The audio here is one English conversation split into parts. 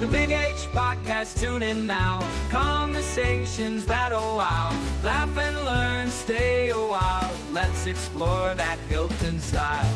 The Big H Podcast, tune in now. Conversations that'll wow. Laugh and learn, stay a while. Let's explore that Hilton style.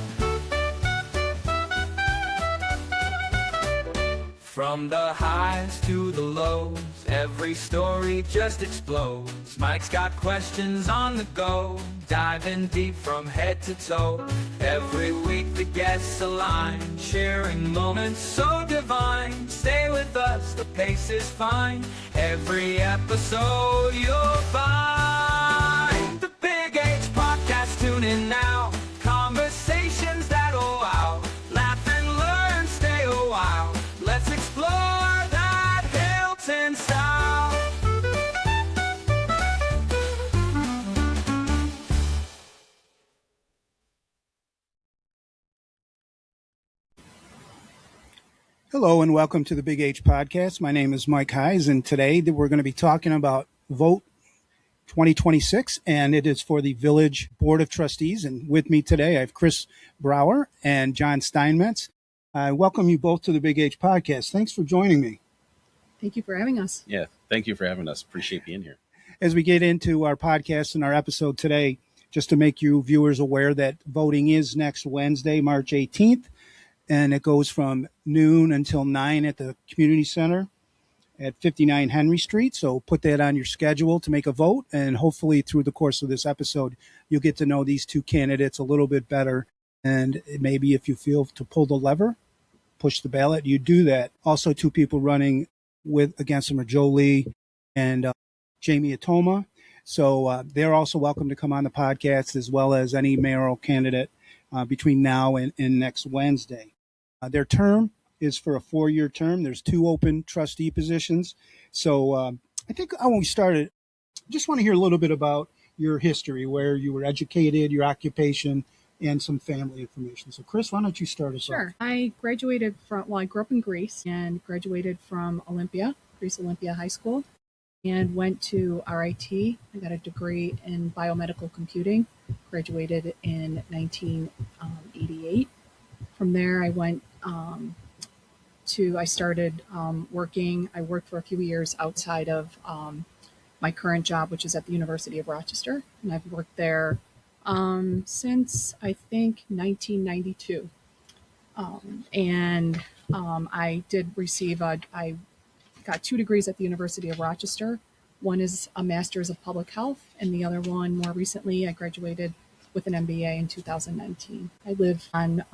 From the highs to the lows, every story just explodes. Mike's got questions on the go, diving deep from head to toe. Every week the guests align, sharing moments so divine. Stay with us, the pace is fine. Every episode you'll find. The Big H Podcast, tune in now. Conversations that'll wow. Laugh and learn, stay a while. Let's explore that Hilton style. Hello and welcome to the Big H Podcast. My name is Mike Hayes, and today we're going to be talking about Vote 2026, and it is for the Village Board of Trustees. And with me today, I have Chris Brower and John Steinmetz. I welcome you both to the Big H Podcast. Thanks for joining me. Thank you for having us. Yeah, thank you for having us. Appreciate being here. As we get into our podcast and our episode today, just to make you viewers aware that voting is next Wednesday, March 18th, and it goes from noon until 9 at the community center at 59 Henry Street. So put that on your schedule to make a vote, and hopefully through the course of this episode, you'll get to know these two candidates a little bit better. And maybe if you feel to pull the lever, push the ballot, you do that. Also, two people running against them are Joe Lee and Jamie Atoma. So they're also welcome to come on the podcast, as well as any mayoral candidate between now and next Wednesday. Their term is for a 4-year term. There's 2 open trustee positions. So I think when we started, just want to hear a little bit about your history, where you were educated, your occupation, and some family information. So Chris, why don't you start us off? Sure. I graduated I grew up in Greece and graduated from Greece Olympia High School, and went to RIT. I got a degree in biomedical computing, graduated in 1988. From there, I went I started working. I worked for a few years outside of my current job, which is at the University of Rochester, and I've worked there since I think 1992. I did receive I got 2 degrees at the University of Rochester. One is a master's of public health, and the other one, more recently, I graduated with an MBA in 2019. I live on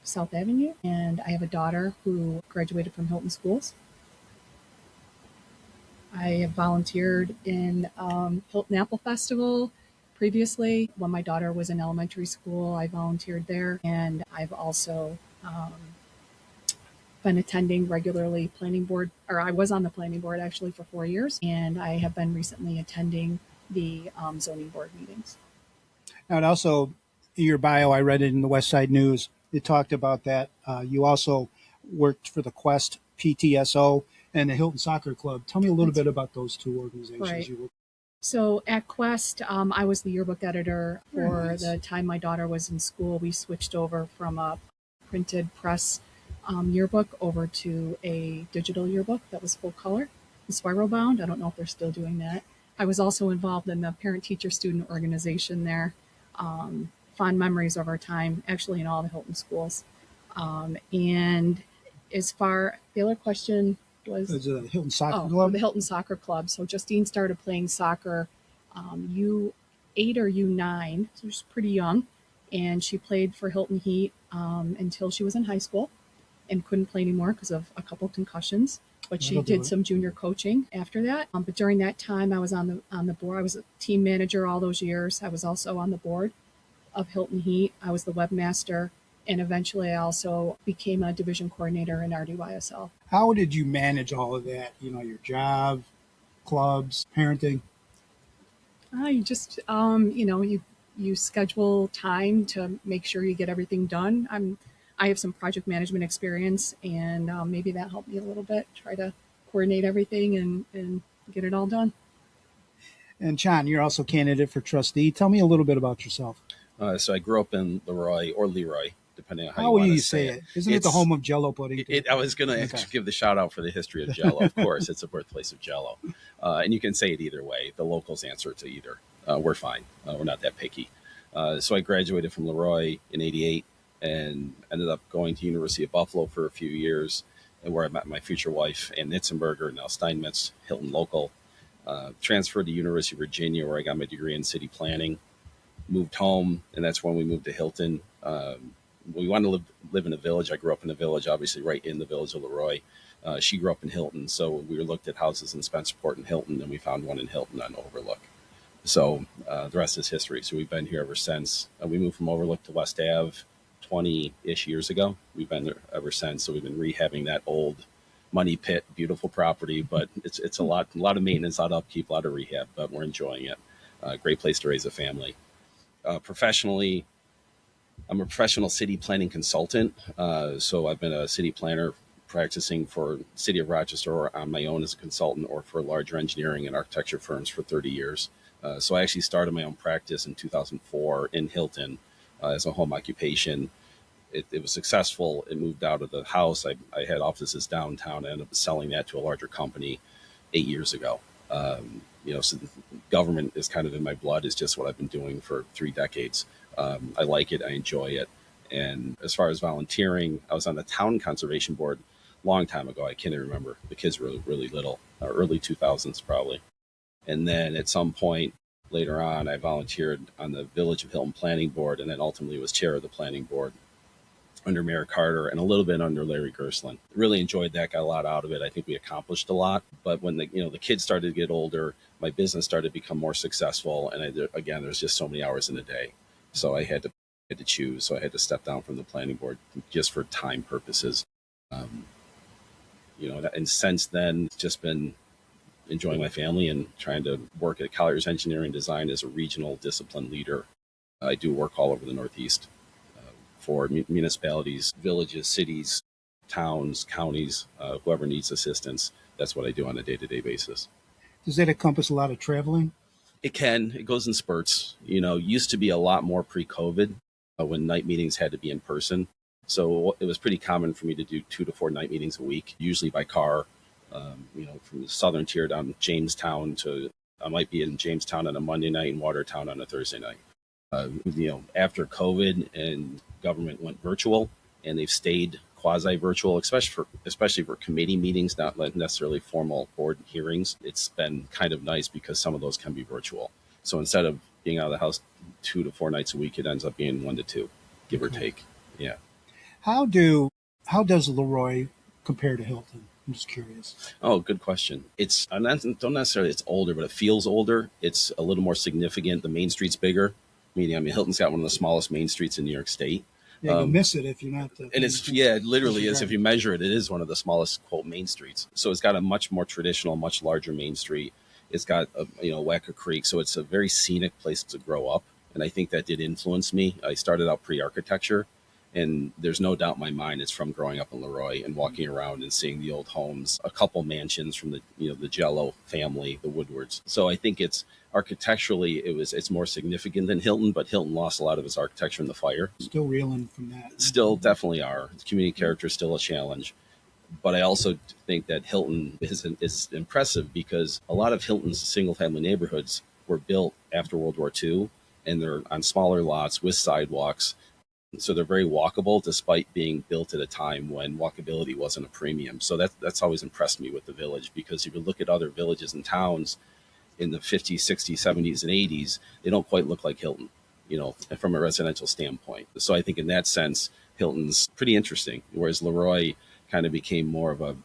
South Avenue, and I have a daughter who graduated from Hilton Schools. I have volunteered in Hilton Apple Festival previously. When my daughter was in elementary school, I volunteered there, and I've also been attending regularly I was on the planning board actually for 4 years, and I have been recently attending the zoning board meetings. Now, and also, your bio, I read it in the West Side News. It talked about that. You also worked for the Quest PTSO and the Hilton Soccer Club. Tell me a little bit about those 2 organizations. Right. You worked. So at Quest, I was the yearbook editor for Nice. the time my daughter was in school. We switched over from a printed press yearbook over to a digital yearbook that was full color and spiral bound. I don't know if they're still doing that. I was also involved in the parent-teacher-student organization there. Fond memories of our time, actually, in all the Hilton schools. And as far, the other question was the Hilton Soccer Club? The Hilton Soccer Club. So Justine started playing soccer U8 or U9, so she was pretty young, and she played for Hilton Heat until she was in high school and couldn't play anymore because of a couple concussions. But she did some junior coaching after that. But during that time, I was on the board. I was a team manager all those years. I was also on the board of Hilton Heat. I was the webmaster, and eventually I also became a division coordinator in RDYSL. How did you manage all of that? Your job, clubs, parenting? You just, you schedule time to make sure you get everything done. I have some project management experience, and maybe that helped me a little bit, try to coordinate everything and get it all done. And John, you're also candidate for trustee. Tell me a little bit about yourself. So I grew up in Leroy, depending on how How you will want you to say say it. it? Isn't it the It's- home of Jello pudding? I was going to Okay. give the shout out for the history of Jello. Of course, it's a birthplace of Jello, and you can say it either way. The locals answer to either. We're fine. We're not that picky. So I graduated from Leroy in '88 and ended up going to University of Buffalo for a few years, and where I met my future wife, Ann Nitzenberger, now Steinmetz, Hilton local. Transferred to University of Virginia, where I got my degree in city planning. Moved home, and that's when we moved to Hilton. We wanted to live in a village. I grew up in a village, obviously right in the village of Leroy. She grew up in Hilton, so we looked at houses in Spencerport and Hilton, and we found one in Hilton on Overlook. So the rest is history. So we've been here ever since. We moved from Overlook to West Ave 20-ish years ago. We've been there ever since. So we've been rehabbing that old money pit, beautiful property, but it's a lot of maintenance, a lot of upkeep, a lot of rehab, but we're enjoying it. Great place to raise a family. Professionally, I'm a professional city planning consultant. So I've been a city planner practicing for City of Rochester or on my own as a consultant or for larger engineering and architecture firms for 30 years. So I actually started my own practice in 2004 in Hilton as a home occupation. It was successful. It moved out of the house. I had offices downtown. I ended up selling that to a larger company 8 years ago. So government is kind of in my blood. It's just what I've been doing for 3 decades. I like it. I enjoy it. And as far as volunteering, I was on the town conservation board a long time ago. I can't even remember. The kids were really little, early 2000s probably. And then at some point later on, I volunteered on the Village of Hilton Planning Board, and then ultimately was chair of the planning board under Mayor Carter and a little bit under Larry Gerstlin. Really enjoyed that, got a lot out of it. I think we accomplished a lot. But when the kids started to get older, my business started to become more successful. And again, there's just so many hours in a day. So I had to choose. So I had to step down from the planning board just for time purposes. And since then, it's just been enjoying my family and trying to work at Colliers Engineering Design as a regional discipline leader. I do work all over the Northeast for municipalities, villages, cities, towns, counties, whoever needs assistance. That's what I do on a day-to-day basis. Does that encompass a lot of traveling? It can. It goes in spurts. Used to be a lot more pre-COVID when night meetings had to be in person. So it was pretty common for me to do 2 to 4 night meetings a week, usually by car. From the southern tier down Jamestown to I might be in Jamestown on a Monday night and Watertown on a Thursday night. After COVID and government went virtual, and they've stayed quasi-virtual, especially for committee meetings, not necessarily formal board hearings. It's been kind of nice because some of those can be virtual. So instead of being out of the house 2 to 4 nights a week, it ends up being 1 to 2, give or take. Yeah. How does Leroy compare to Hilton? I'm just curious. Oh, good question. Don't necessarily it's older, but it feels older. It's a little more significant. The main street's bigger. Meaning, Hilton's got one of the smallest main streets in New York State. Yeah, you miss it if you're not. And it literally is. If you measure it, it is one of the smallest, quote, main streets. So it's got a much more traditional, much larger main street. It's got Wacka Creek, so it's a very scenic place to grow up. And I think that did influence me. I started out pre-architecture, and there's no doubt in my mind it's from growing up in Leroy and walking around and seeing the old homes, a couple mansions from the Jello family, the Woodwards. So I think it's architecturally it's more significant than Hilton, but Hilton lost a lot of its architecture in the fire. Still reeling from that. Still definitely are. Community character is still a challenge. But I also think that Hilton is impressive because a lot of Hilton's single-family neighborhoods were built after World War II, and they're on smaller lots with sidewalks. So they're very walkable despite being built at a time when walkability wasn't a premium. So that's always impressed me with the village, because if you look at other villages and towns in the 50s, 60s, 70s, and 80s, they don't quite look like Hilton, from a residential standpoint. So I think in that sense, Hilton's pretty interesting, whereas Leroy kind of became more of a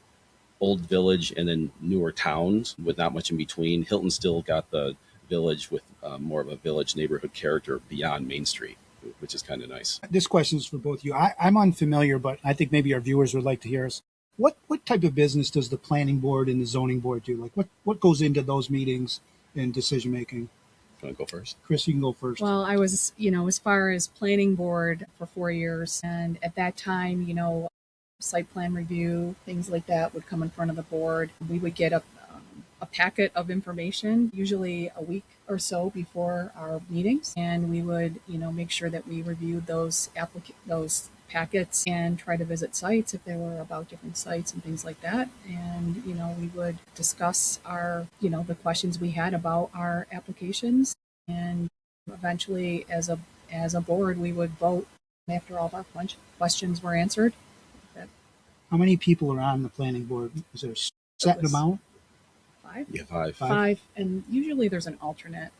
old village and then newer towns with not much in between. Hilton still got the village with more of a village neighborhood character beyond Main Street, which is kind of nice. This question is for both of you. I'm unfamiliar, but I think maybe our viewers would like to hear us. What type of business does the planning board and the zoning board do? Like what goes into those meetings and decision making? You want to go first? Chris, you can go first. Well, I was, as far as planning board for 4 years, and at that time, site plan review, things like that would come in front of the board. We would get a packet of information, usually a week or so before our meetings, and we would, make sure that we reviewed those packets and try to visit sites if they were about different sites and things like that. And, we would discuss the questions we had about our applications. And eventually, as a board, we would vote after all of our questions were answered. How many people are on the planning board? Is there a set amount? 5. Yeah, five. 5, and usually there's an alternate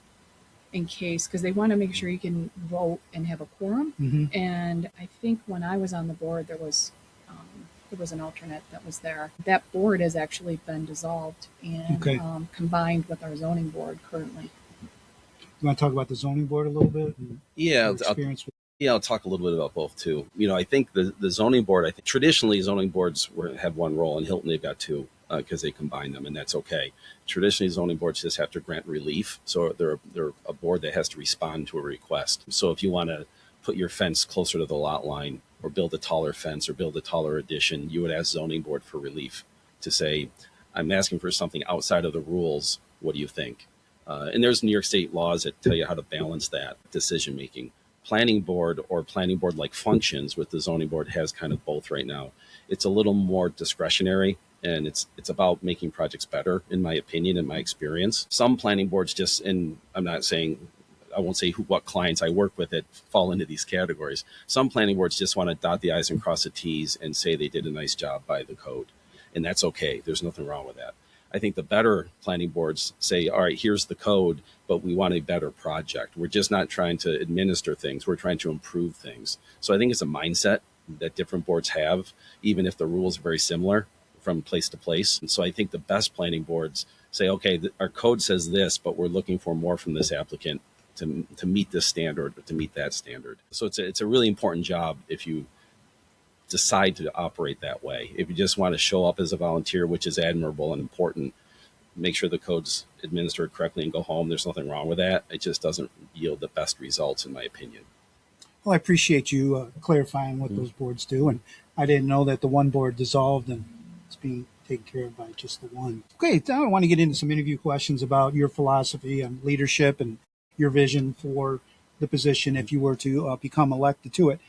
in case, because they want to make sure you can vote and have a quorum. Mm-hmm. And I think when I was on the board, there was an alternate that was there. That board has actually been dissolved and combined with our zoning board currently. You want to talk about the zoning board a little bit? And Yeah, experience with I'll talk a little bit about both too. I think the zoning board, I think traditionally zoning boards have one role. In Hilton, they've got two because they combine them, and that's okay. Traditionally, zoning boards just have to grant relief. So they're a board that has to respond to a request. So if you want to put your fence closer to the lot line or build a taller fence or build a taller addition, you would ask zoning board for relief to say, I'm asking for something outside of the rules. What do you think? And there's New York State laws that tell you how to balance that decision making. Planning board or planning board like functions with the zoning board has kind of both right now. It's a little more discretionary, and it's about making projects better, in my opinion, in my experience. Some planning boards just, and I'm not saying, I won't say what clients I work with that fall into these categories. Some planning boards just want to dot the I's and cross the T's and say they did a nice job by the code. And that's okay. There's nothing wrong with that. I think the better planning boards say, all right, here's the code, but we want a better project. We're just not trying to administer things. We're trying to improve things. So I think it's a mindset that different boards have, even if the rules are very similar from place to place. And so I think the best planning boards say, okay, our code says this, but we're looking for more from this applicant to meet this standard or to meet that standard. So it's a really important job if you decide to operate that way. If you just want to show up as a volunteer, which is admirable and important, make sure the code's administered correctly and go home. There's nothing wrong with that. It just doesn't yield the best results, in my opinion. Well, I appreciate you clarifying what those boards do. And I didn't know that the one board dissolved and it's being taken care of by just the one. Okay, now I want to get into some interview questions about your philosophy on leadership and your vision for the position if you were to become elected to it.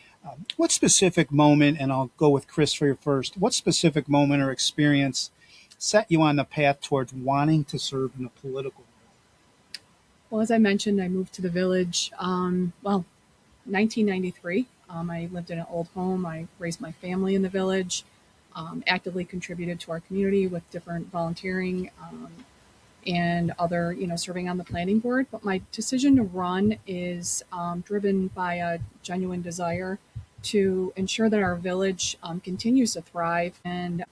What specific moment, and I'll go with Chris for your first, what specific moment or experience set you on the path towards wanting to serve in a political role? Well, as I mentioned, I moved to the village, 1993. I lived in an old home. I raised my family in the village, actively contributed to our community with different volunteering and other, serving on the planning board. But my decision to run is driven by a genuine desire to ensure that our village continues to thrive and,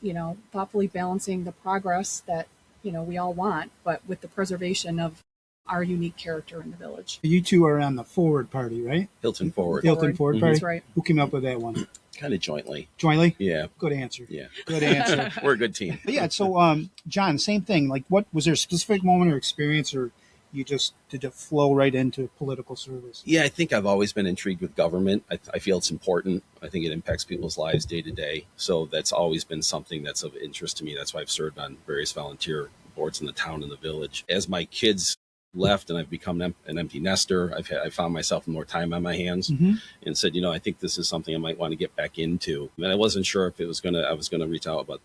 thoughtfully balancing the progress that, we all want, but with the preservation of our unique character in the village. You two are on the Forward Party, right? Hilton Forward. Hilton Forward Party? That's right. Who came up with that one? Kind of jointly. Jointly? Yeah. Good answer. Yeah. Good answer. We're a good team. But yeah, so John, same thing. Like, what was there a specific moment or experience, or you just did it flow right into political service? Yeah, I think I've always been intrigued with government. I feel it's important. I think it impacts people's lives day to day. So that's always been something that's of interest to me. That's why I've served on various volunteer boards in the town and the village. As my kids left and I've become an empty nester, I found myself with more time on my hands and said, I think this is something I might want to get back into. And I wasn't sure if I was going to reach out about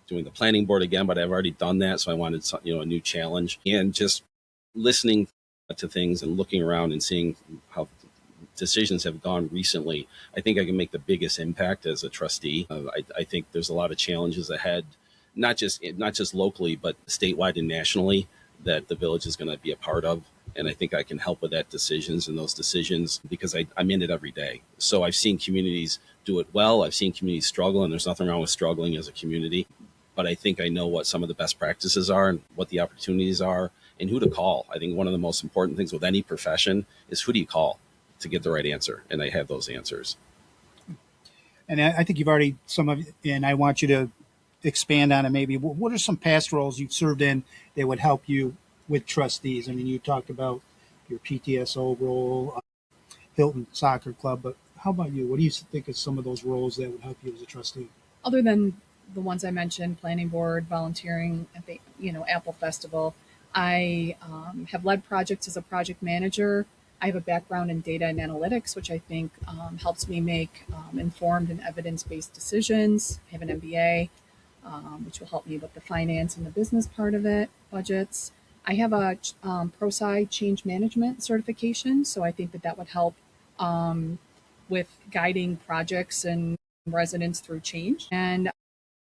doing the planning board again, but I've already done that. So I wanted, a new challenge, and just listening to things and looking around and seeing how decisions have gone recently. I think I can make the biggest impact as a trustee. I think there's a lot of challenges ahead, not just locally, but statewide and nationally, that the village is going to be a part of. And I think I can help with those decisions because I'm in it every day. So I've seen communities do it well. I've seen communities struggle, and there's nothing wrong with struggling as a community. But I think I know what some of the best practices are and what the opportunities are and who to call. I think one of the most important things with any profession is who do you call to get the right answer? And I have those answers. And I think you've already and I want you to expand on it maybe. What are some past roles you've served in that would help you with trustees? I mean, you talked about your PTSO role, Hilton Soccer Club, but how about you? What do you think of some of those roles that would help you as a trustee? Other than the ones I mentioned, planning board, volunteering at the, Apple Festival, I have led projects as a project manager. I have a background in data and analytics, which I think helps me make informed and evidence-based decisions. I have an MBA, which will help me with the finance and the business part of it, budgets. I have a ProSci change management certification, so I think that that would help with guiding projects and residents through change. And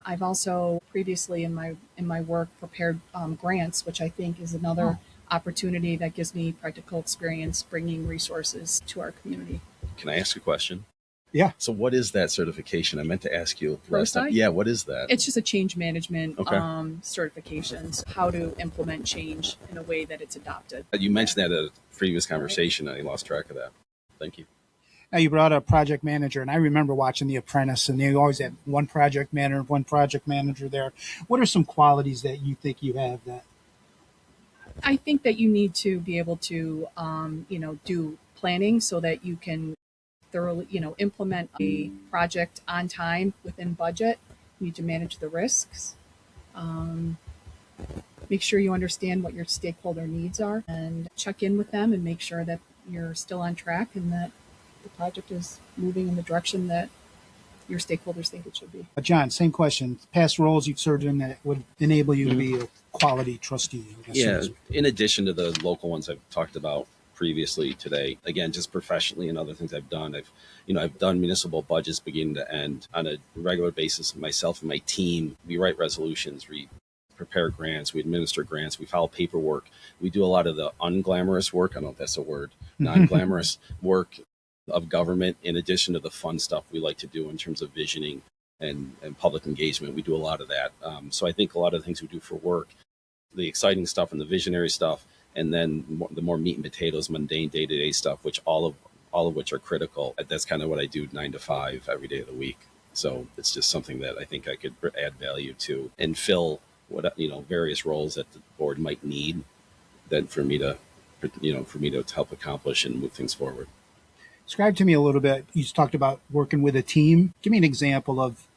I've also previously in my work prepared grants, which I think is another opportunity that gives me practical experience bringing resources to our community. Can I ask a question? Yeah. So what is that certification? I meant to ask you last time. ProSci? Yeah, what is that? It's just a change management Okay. certifications, how to implement change in a way that it's adopted. You mentioned that at a previous conversation, and I lost track of that. Thank you. Now you brought up project manager, and I remember watching The Apprentice, and they always had one project manager there. What are some qualities that you think you have that? I think that you need to be able to, do planning so that you can thoroughly, implement a project on time within budget. You need to manage the risks. Make sure you understand what your stakeholder needs are and check in with them and make sure that you're still on track and that the project is moving in the direction that your stakeholders think it should be. John, same question. Past roles you've served in that would enable you to be a quality trustee. I guess. Yeah, in addition to the local ones I've talked about previously today, again, just professionally and other things I've done, I've done municipal budgets beginning to end on a regular basis. Myself and my team, we write resolutions, we prepare grants, we administer grants, we file paperwork, we do a lot of the unglamorous work. I don't know if that's a word, non-glamorous work of government, in addition to the fun stuff we like to do in terms of visioning and public engagement. We do a lot of that. So I think a lot of the things we do for work, the exciting stuff and the visionary stuff, and then the more meat and potatoes, mundane day-to-day stuff, which all of which are critical. That's kind of what I do 9 to 5 every day of the week. So it's just something that I think I could add value to and fill what, various roles that the board might need that for me to help accomplish and move things forward. Describe to me a little bit. You talked about working with a team. Give me an example of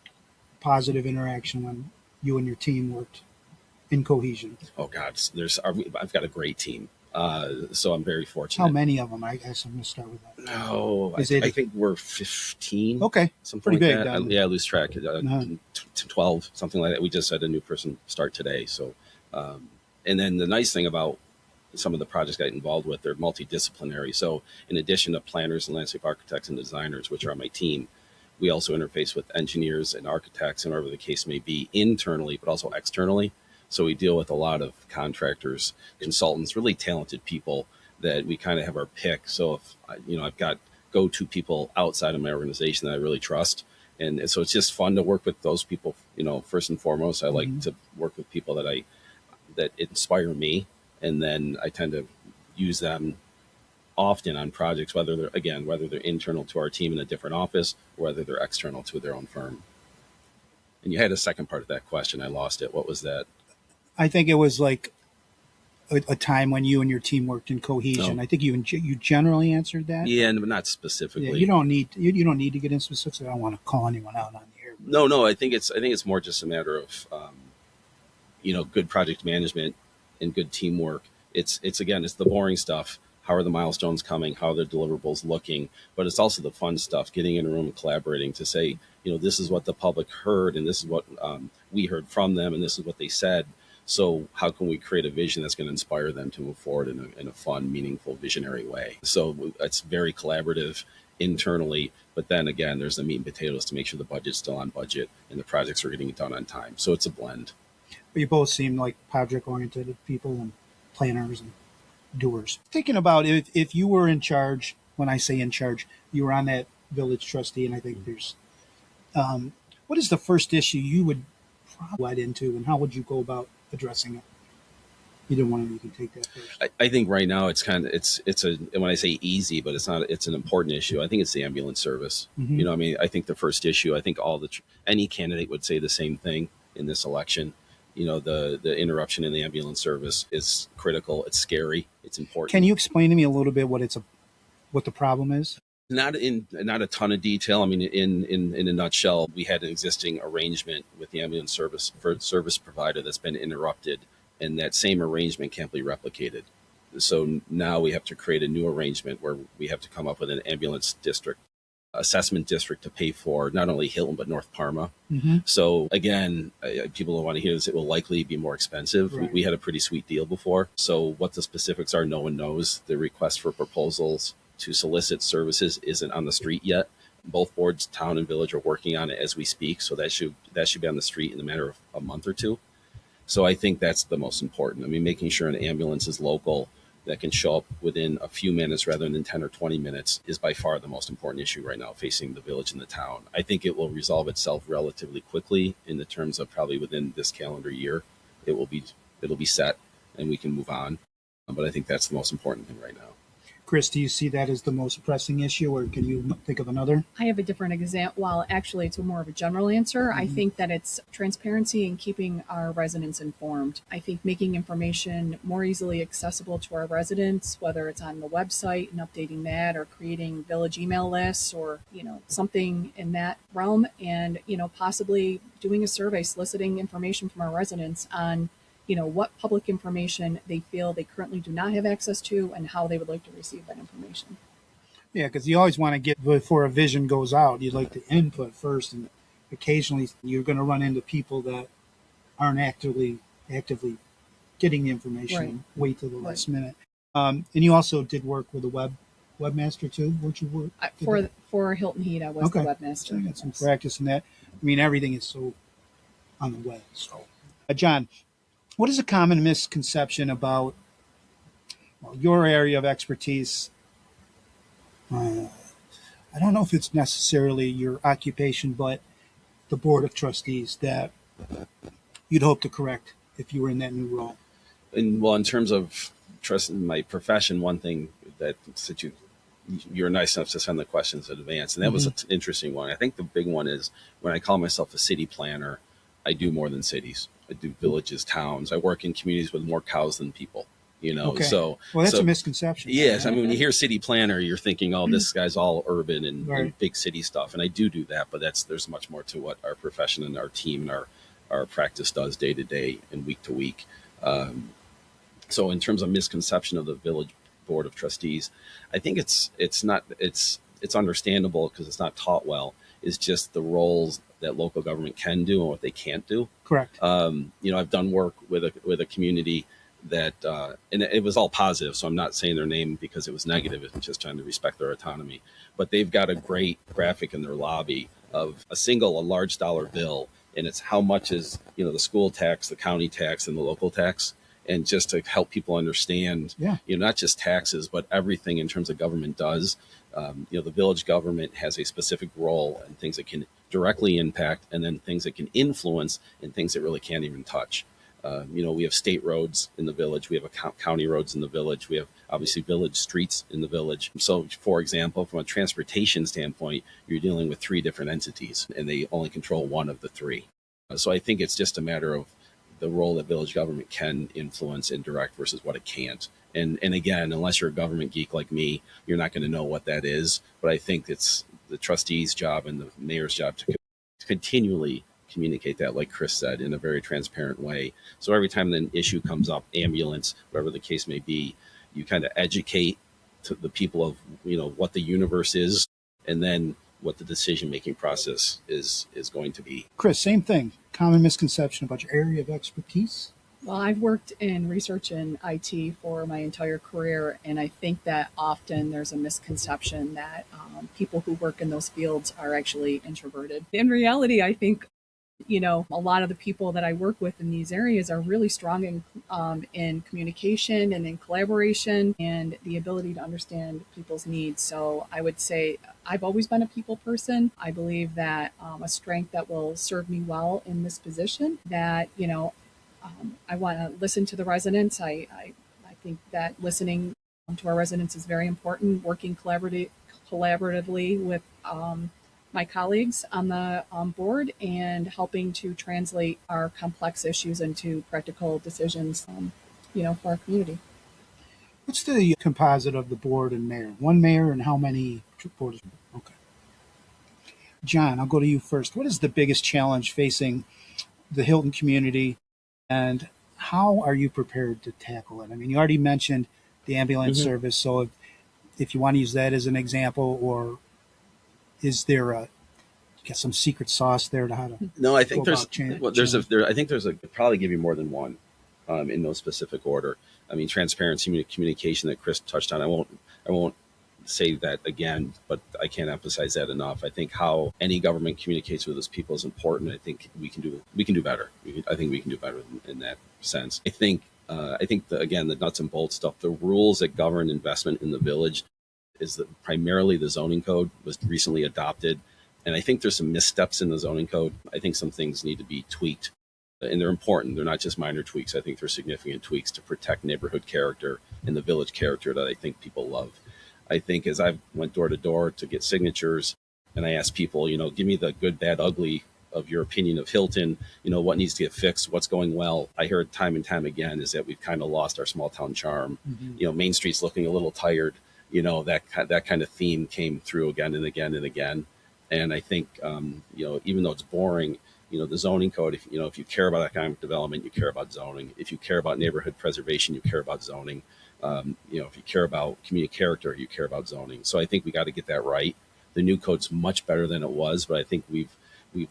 positive interaction when you and your team worked in cohesion. Oh God, I've got a great team. So I'm very fortunate. How many of them? I guess I'm going to start with that. No, I think we're 15. Okay, something pretty like big. that. I lose track. 12, something like that. We just had a new person start today. So, and then the nice thing about some of the projects I got involved with, they're multidisciplinary. So in addition to planners and landscape architects and designers, which are on my team, we also interface with engineers and architects and whatever the case may be internally, but also externally. So we deal with a lot of contractors, consultants, really talented people that we kind of have our pick. So if, I've got go-to people outside of my organization that I really trust. And so it's just fun to work with those people. First and foremost, I like to work with people that inspire me. And then I tend to use them often on projects, whether they're internal to our team in a different office or whether they're external to their own firm. And you had a second part of that question. I lost it. What was that? I think it was like a time when you and your team worked in cohesion. I think you generally answered that. Yeah, but not specifically. Yeah, you don't need to get in specifics. I don't want to call anyone out on the air. No. I think it's more just a matter of good project management and good teamwork. It's the boring stuff. How are the milestones coming? How are the deliverables looking? But it's also the fun stuff, getting in a room and collaborating to say, this is what the public heard and this is what we heard from them and this is what they said. So how can we create a vision that's going to inspire them to move forward in a fun, meaningful, visionary way? So it's very collaborative internally, but then again, there's the meat and potatoes to make sure the budget's still on budget and the projects are getting done on time. So it's a blend. But you both seem like project-oriented people and planners and doers. Thinking about if you were in charge, when I say in charge, you were on that village trustee, and I think there's, what is the first issue you would probably lead into, and how would you go about addressing it? Either one of you can take that first. I think right now it's when I say easy, but it's an important issue. I think it's the ambulance service. Mm-hmm. I think the first issue, I think any candidate would say the same thing in this election. The interruption in the ambulance service is critical. It's scary. It's important. Can you explain to me a little bit what the problem is? Not a ton of detail. I mean, in a nutshell, we had an existing arrangement with the ambulance service provider that's been interrupted, and that same arrangement can't be replicated. So now we have to create a new arrangement where we have to come up with an ambulance district, assessment district to pay for not only Hilton, but North Parma. Mm-hmm. So again, people don't want to hear this. It will likely be more expensive. Right. We had a pretty sweet deal before. So what the specifics are, no one knows. The request for proposals to solicit services isn't on the street yet. Both boards, town and village, are working on it as we speak. So that should be on the street in a matter of a month or two. So I think that's the most important. I mean, making sure an ambulance is local, that can show up within a few minutes rather than 10 or 20 minutes, is by far the most important issue right now facing the village and the town. I think it will resolve itself relatively quickly in the terms of probably within this calendar year. It'll be set and we can move on. But I think that's the most important thing right now. Chris, do you see that as the most pressing issue, or can you think of another? I have a different example. Well, actually, it's more of a general answer. Mm-hmm. I think that it's transparency and keeping our residents informed. I think making information more easily accessible to our residents, whether it's on the website and updating that, or creating village email lists, or something in that realm, and possibly doing a survey soliciting information from our residents on what public information they feel they currently do not have access to and how they would like to receive that information. Yeah, because you always want to get, before a vision goes out, you'd like to input first, and occasionally you're going to run into people that aren't actively getting the information. Right. And wait till the last minute. And you also did work with a webmaster too, weren't you? For Hilton Heat, I was the webmaster. So you got some practice in that. I mean, everything is so on the web. So, John, what is a common misconception about your area of expertise? I don't know if it's necessarily your occupation, but the board of trustees that you'd hope to correct if you were in that new role. And well, in terms of trust in my profession, one thing that you're nice enough to send the questions in advance, and that was an interesting one. I think the big one is when I call myself a city planner, I do more than cities. I do villages, towns. I work in communities with more cows than people, Okay. So that's a misconception. Yes. I mean, when you hear city planner, you're thinking, oh, this guy's all urban and big city stuff. And I do that, but there's much more to what our profession and our team and our practice does day to day and week to week. So in terms of misconception of the village board of trustees, I think it's understandable because it's not taught well. Is just the roles that local government can do and what they can't do. Correct. I've done work with a community that, and it was all positive. So I'm not saying their name because it was negative. It's just trying to respect their autonomy. But they've got a great graphic in their lobby of a large dollar bill, and it's how much is the school tax, the county tax, and the local tax. And just to help people understand, not just taxes, but everything in terms of government does. The village government has a specific role and things that can directly impact, and then things that can influence, and things that really can't even touch. We have state roads in the village. We have county roads in the village. We have obviously village streets in the village. So, for example, from a transportation standpoint, you're dealing with 3 different entities, and they only control one of the 3. So I think it's just a matter of the role that village government can influence and direct versus what it can't. And again, unless you're a government geek like me, you're not going to know what that is. But I think it's the trustee's job and the mayor's job to continually communicate that, like Chris said, in a very transparent way. So every time an issue comes up, ambulance, whatever the case may be, you kind of educate to the people of, what the universe is, and then what the decision-making process is going to be. Chris, same thing. Common misconception about your area of expertise? Well, I've worked in research and IT for my entire career, and I think that often there's a misconception that people who work in those fields are actually introverted. In reality, I think a lot of the people that I work with in these areas are really strong in communication and in collaboration and the ability to understand people's needs. So I would say I've always been a people person. I believe that a strength that will serve me well in this position, that, I want to listen to the residents. I think that listening to our residents is very important, working collaboratively with my colleagues on the board and helping to translate our complex issues into practical decisions, for our community. What's the composite of the board and mayor? One mayor and how many boards? Okay. John, I'll go to you first. What is the biggest challenge facing the Hilton community, and how are you prepared to tackle it? I mean, you already mentioned the ambulance service. So if you want to use that as an example, or is there some secret sauce there to how to No, I think go about I think there's probably give you more than one in no specific order. I mean, transparency, communication that Chris touched on. I won't say that again, but I can't emphasize that enough. I think how any government communicates with its people is important. I think we can do better. I think we can do better in that sense. I think again, the nuts and bolts stuff, the rules that govern investment in the village is that primarily the zoning code was recently adopted. And I think there's some missteps in the zoning code. I think some things need to be tweaked, and they're important. They're not just minor tweaks. I think they're significant tweaks to protect neighborhood character and the village character that I think people love. I think as I went door to door to get signatures, and I asked people, give me the good, bad, ugly of your opinion of Hilton, what needs to get fixed, what's going well. I heard time and time again is that we've kind of lost our small town charm. Main Street's looking a little tired. That kind of theme came through again and again and again. And I think, even though it's boring, the zoning code, if you care about economic development, you care about zoning. If you care about neighborhood preservation, you care about zoning. If you care about community character, you care about zoning. So I think we got to get that right. The new code's much better than it was, but I think we've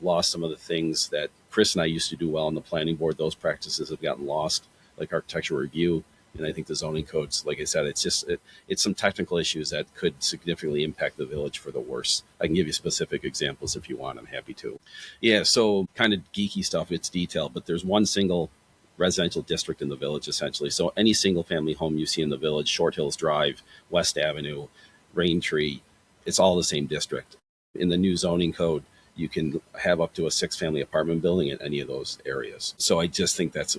lost some of the things that Chris and I used to do well on the planning board. Those practices have gotten lost, like architectural review. And I think the zoning codes, like I said, it's some technical issues that could significantly impact the village for the worse. I can give you specific examples if you want. I'm happy to. Yeah, so kind of geeky stuff. It's detailed, but there's one single residential district in the village, essentially. So any single family home you see in the village, Short Hills Drive, West Avenue, Raintree, it's all the same district. In the new zoning code, you can have up to a 6-family apartment building in any of those areas. So I just think that's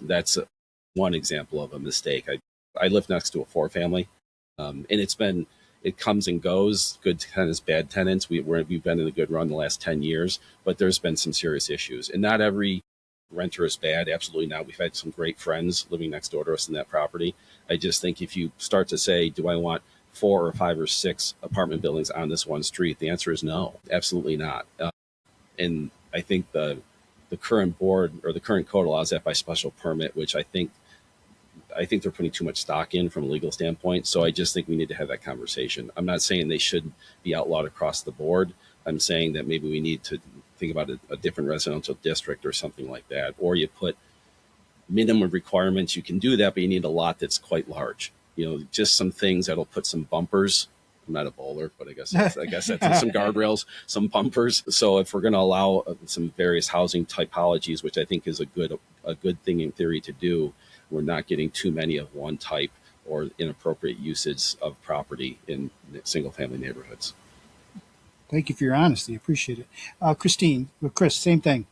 one example of a mistake. I live next to a 4-family, and it comes and goes, good tenants, bad tenants. We've been in a good run the last 10 years, but there's been some serious issues. And not every renter is bad, absolutely not. We've had some great friends living next door to us in that property. I just think if you start to say, do I want 4 or 5 or 6 apartment buildings on this one street? The answer is no, absolutely not. And I think the current board or the current code allows that by special permit, which I think they're putting too much stock in from a legal standpoint. So I just think we need to have that conversation. I'm not saying they should be outlawed across the board. I'm saying that maybe we need to think about a different residential district or something like that. Or you put minimum requirements. You can do that, but you need a lot that's quite large. Just some things that'll put some bumpers. I'm not a bowler, but I guess that's some guardrails, some bumpers. So if we're going to allow some various housing typologies, which I think is a good thing in theory to do, we're not getting too many of one type or inappropriate usage of property in single-family neighborhoods. Thank you for your honesty. Appreciate it. Chris, same thing.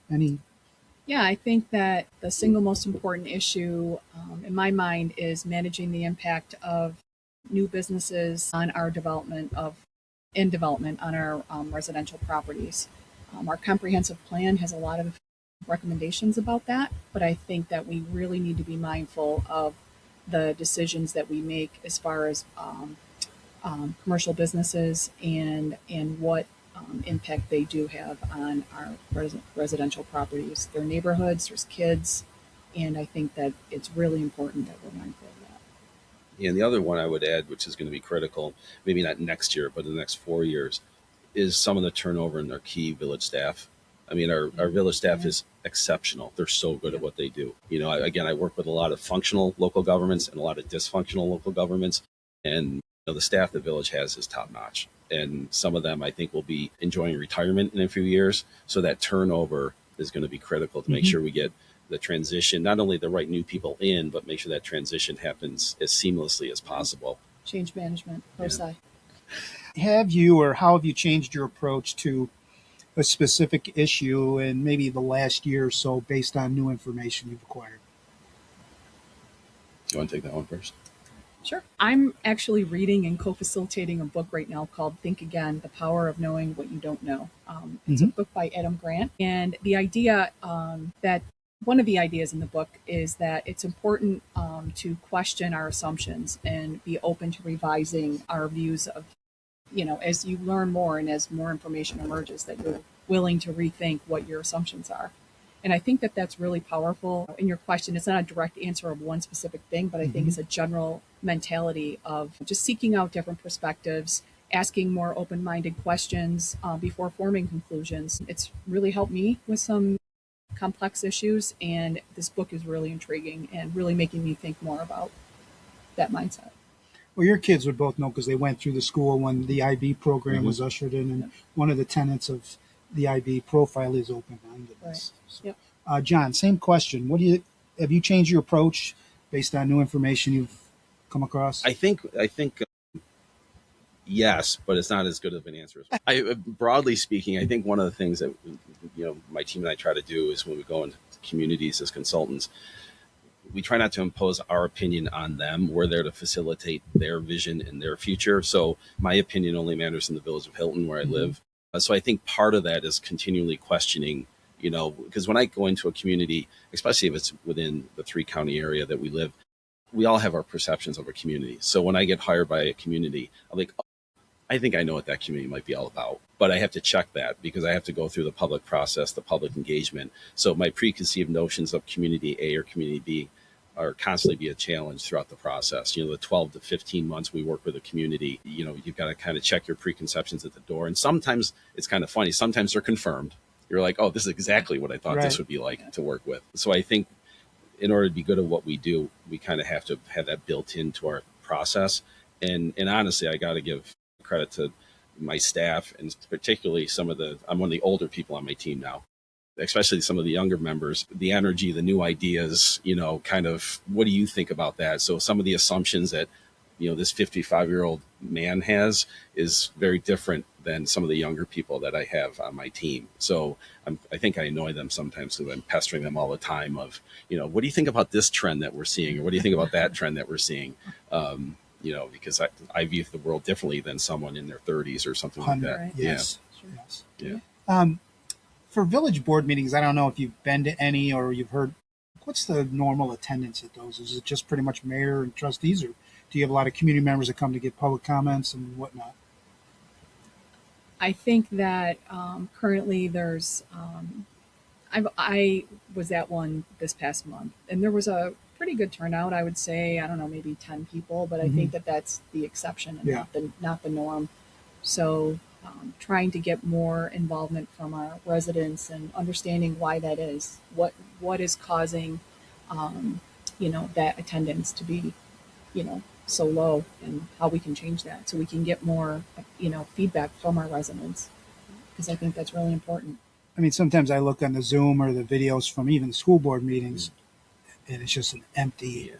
Yeah, I think that the single most important issue in my mind is managing the impact of new businesses on our development on our residential properties. Our comprehensive plan has a lot of recommendations about that, but I think that we really need to be mindful of the decisions that we make as far as commercial businesses and what impact they do have on our residential properties. Their neighborhoods, there's kids, and I think that it's really important that we're mindful of that. And the other one I would add, which is going to be critical, maybe not next year, but in the next 4 years, is some of the turnover in our key village staff. I mean, our village staff is exceptional. They're so good at what they do. I work with a lot of functional local governments and a lot of dysfunctional local governments. And the staff the village has is top notch. And some of them, I think, will be enjoying retirement in a few years. So that turnover is going to be critical to make sure we get the transition, not only the right new people in, but make sure that transition happens as seamlessly as possible. Change management, ProSci. Have you or how have you changed your approach to a specific issue in maybe the last year or so based on new information you've acquired? You want to take that one first? Sure. I'm actually reading and co-facilitating a book right now called Think Again, The Power of Knowing What You Don't Know. It's a book by Adam Grant. And the idea that one of the ideas in the book is that it's important to question our assumptions and be open to revising our views of, as you learn more and as more information emerges, that you're willing to rethink what your assumptions are. And I think that that's really powerful. In your question, it's not a direct answer of one specific thing, but I think it's a general mentality of just seeking out different perspectives, asking more open-minded questions before forming conclusions. It's really helped me with some complex issues, and this book is really intriguing and really making me think more about that mindset. Well, your kids would both know because they went through the school when the IB program was ushered in, and one of the tenets of the IB profile is open-mindedness. Right. So, Yep. John, same question. Have you changed your approach based on new information you've come across? I think yes, but it's not as good of an answer. Broadly speaking, I think one of the things that my team and I try to do is when we go into communities as consultants, we try not to impose our opinion on them. We're there to facilitate their vision and their future. So my opinion only matters in the village of Hilton, where I live. So I think part of that is continually questioning, because when I go into a community, especially if it's within the 3-county area that we live, we all have our perceptions of a community. So when I get hired by a community, I'm like, I think I know what that community might be all about, but I have to check that because I have to go through the public process, the public engagement. So my preconceived notions of community A or community B are constantly be a challenge throughout the process. The 12 to 15 months we work with a community, you've got to kind of check your preconceptions at the door. And sometimes it's kind of funny. Sometimes they're confirmed. You're like, oh, this is exactly what I thought this would be like to work with. So I think in order to be good at what we do, we kind of have to have that built into our process. And honestly, I got to give credit to my staff, and particularly I'm one of the older people on my team now, especially some of the younger members, the energy, the new ideas, kind of, what do you think about that? So some of the assumptions that, this 55-year-old man has is very different than some of the younger people that I have on my team. So I think I annoy them sometimes because I'm pestering them all the time of, what do you think about this trend that we're seeing? Or what do you think about that trend that we're seeing? Because I view the world differently than someone in their 30s or something like that. Right. Yes. Sure. Yes. Yeah. For village board meetings, I don't know if you've been to any or you've heard, what's the normal attendance at those? Is it just pretty much mayor and trustees, or do you have a lot of community members that come to get public comments and whatnot? I think that currently there's, I was at one this past month, and there was a pretty good turnout. I would say, I don't know, maybe 10 people, but I think that that's the exception and not the norm. So trying to get more involvement from our residents and understanding why that is, what is causing, that attendance to be, so low, and how we can change that so we can get more, feedback from our residents, because I think that's really important. I mean, sometimes I look on the Zoom or the videos from even school board meetings, and it's just an empty.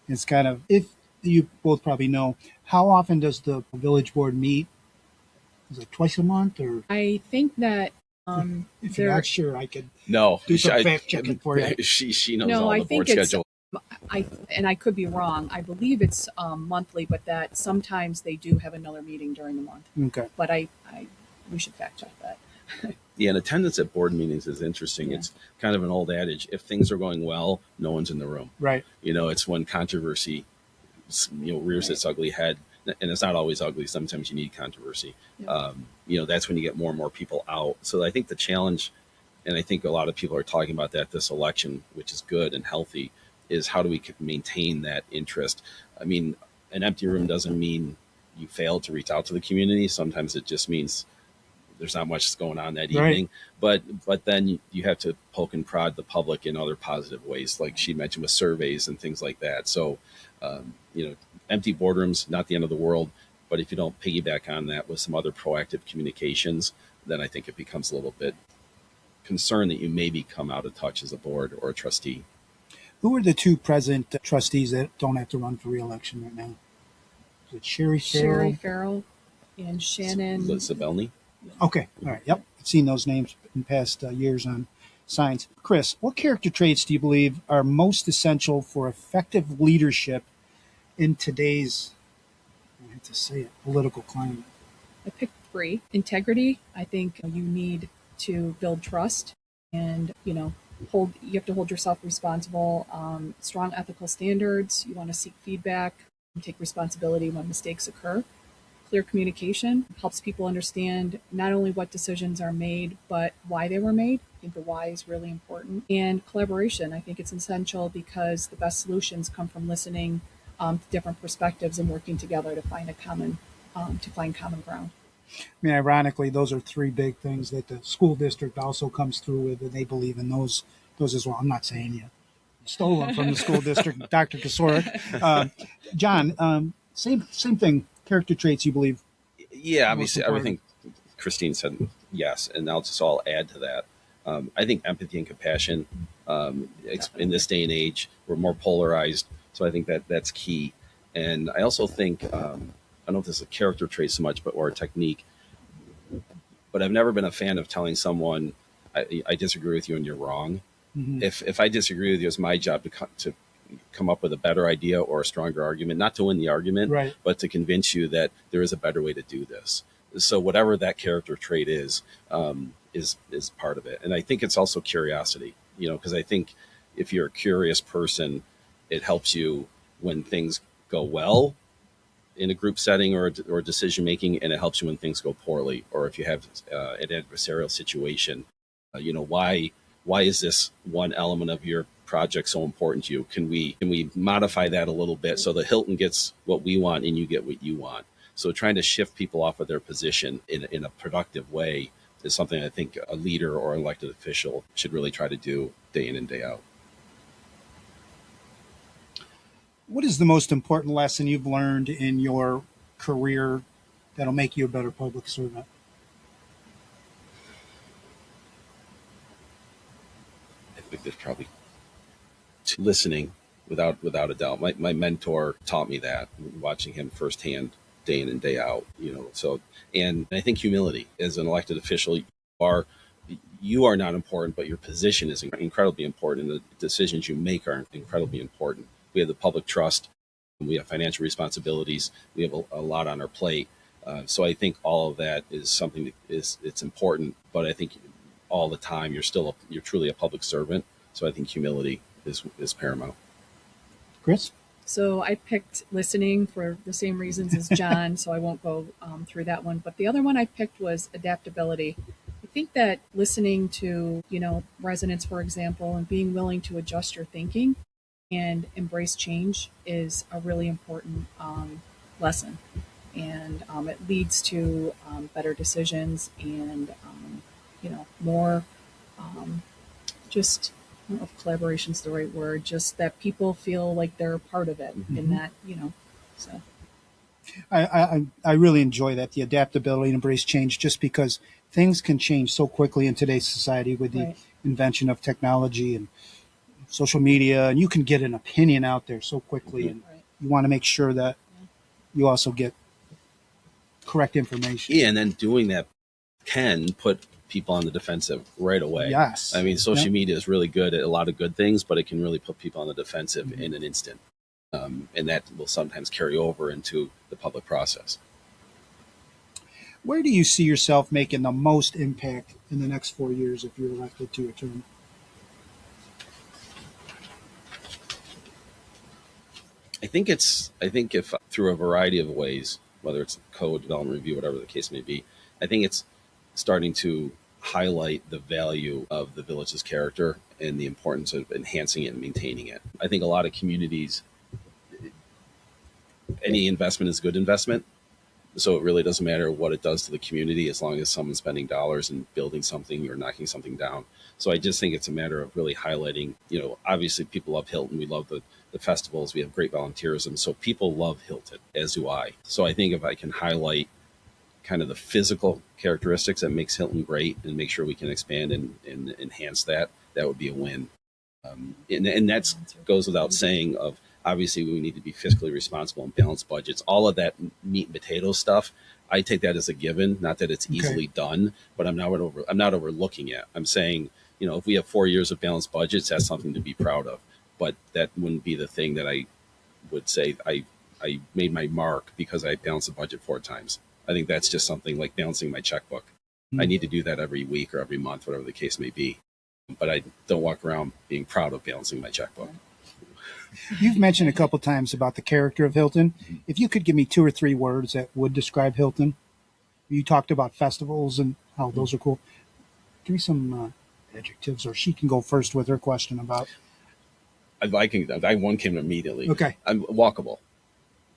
It's kind of, if you both probably know, how often does the village board meet? Is it twice a month, or? I think that If you're not sure, I could No, do some fact checking for you. She knows No, all I the board think it's- schedule. I could be wrong. I believe it's monthly, but that sometimes they do have another meeting during the month. Okay. But we should fact check that. Yeah, and attendance at board meetings is interesting. Yeah. It's kind of an old adage: if things are going well, no one's in the room. Right. It's when controversy, rears its ugly head, and it's not always ugly. Sometimes you need controversy. Yeah. That's when you get more and more people out. So I think the challenge, and I think a lot of people are talking about that this election, which is good and healthy, is how do we maintain that interest? I mean, an empty room doesn't mean you failed to reach out to the community. Sometimes it just means there's not much going on that evening. But then you have to poke and prod the public in other positive ways, like she mentioned with surveys and things like that. So, empty boardrooms, not the end of the world. But if you don't piggyback on that with some other proactive communications, then I think it becomes a little bit concerned that you maybe come out of touch as a board or a trustee. Who are the two present trustees that don't have to run for re-election right now? Is it Sherry Farrell? Sherry Farrell and Shannon. Zabelny? Okay. All right. Yep. I've seen those names in past years on signs. Chris, what character traits do you believe are most essential for effective leadership in today's, I have to say it, political climate? I picked 3. Integrity. I think you need to build trust, and you have to hold yourself responsible. Strong ethical standards. You want to seek feedback and take responsibility when mistakes occur. Clear communication helps people understand not only what decisions are made, but why they were made. I think the why is really important. And collaboration. I think it's essential because the best solutions come from listening different perspectives and working together to find common ground. I mean, ironically, those are three big things that the school district also comes through with, and they believe in those as well. I'm not saying you stole them from the school district, Dr. Kasorik. John, same thing. Character traits you believe? Yeah, obviously everything Christine said, yes, and I'll add to that. I think empathy and compassion. In this day and age, we're more polarized, so I think that's key. And I also think I don't know if this is a character trait so much, or a technique, but I've never been a fan of telling someone I disagree with you and you're wrong. Mm-hmm. If I disagree with you, it's my job to come up with a better idea or a stronger argument, not to win the argument, right, but to convince you that there is a better way to do this. So whatever that character trait is part of it. And I think it's also curiosity, because I think if you're a curious person, it helps you when things go well in a group setting or decision making, and it helps you when things go poorly, or if you have an adversarial situation. Why is this one element of your project so important to you? Can we modify that a little bit so that Hilton gets what we want and you get what you want? So trying to shift people off of their position in a productive way is something I think a leader or elected official should really try to do day in and day out. What is the most important lesson you've learned in your career that'll make you a better public servant? I think there's probably listening without a doubt. My mentor taught me that, watching him firsthand day in and day out, and I think humility as an elected official, you are not important, but your position is incredibly important, and the decisions you make are incredibly important. We have the public trust, we have financial responsibilities, we have a lot on our plate. So I think all of that is something that it's important, but I think all the time you're truly a public servant. So I think humility is paramount. Chris? So I picked listening for the same reasons as John, so I won't go through that one. But the other one I picked was adaptability. I think that listening to, residents, for example, and being willing to adjust your thinking and embrace change is a really important lesson. And it leads to better decisions and, more just, I don't know if collaboration is the right word, just that people feel like they're a part of it, mm-hmm. in that, so. I really enjoy that, the adaptability and embrace change, just because things can change so quickly in today's society with the right. invention of technology and social media, and you can get an opinion out there so quickly, mm-hmm. and right. you want to make sure that you also get correct information. Yeah, and then doing that can put people on the defensive right away. Yes. I mean, social media is really good at a lot of good things, but it can really put people on the defensive mm-hmm. in an instant. And that will sometimes carry over into the public process. Where do you see yourself making the most impact in the next 4 years if you're elected to a term? I think if through a variety of ways, whether it's code development review, whatever the case may be, I think it's starting to highlight the value of the village's character and the importance of enhancing it and maintaining it. I think a lot of communities, any investment is good investment. So it really doesn't matter what it does to the community as long as someone's spending dollars and building something or knocking something down. So I just think it's a matter of really highlighting, obviously people love Hilton. We love the festivals. We have great volunteerism. So people love Hilton, as do I. So I think if I can highlight kind of the physical characteristics that makes Hilton great and make sure we can expand and enhance that would be a win. And that goes without saying of, obviously we need to be fiscally responsible and balance budgets. All of that meat and potato stuff, I take that as a given, not that it's easily done, but I'm not overlooking it. I'm saying, if we have 4 years of balanced budgets, that's something to be proud of. But that wouldn't be the thing that I would say I made my mark because I balanced the budget 4 times. I think that's just something like balancing my checkbook. Mm-hmm. I need to do that every week or every month, whatever the case may be. But I don't walk around being proud of balancing my checkbook. You've mentioned a couple times about the character of Hilton. Mm-hmm. If you could give me 2 or 3 words that would describe Hilton. You talked about festivals and how those are cool. Give me some adjectives, or she can go first with her question about. One came immediately. Okay. I'm walkable.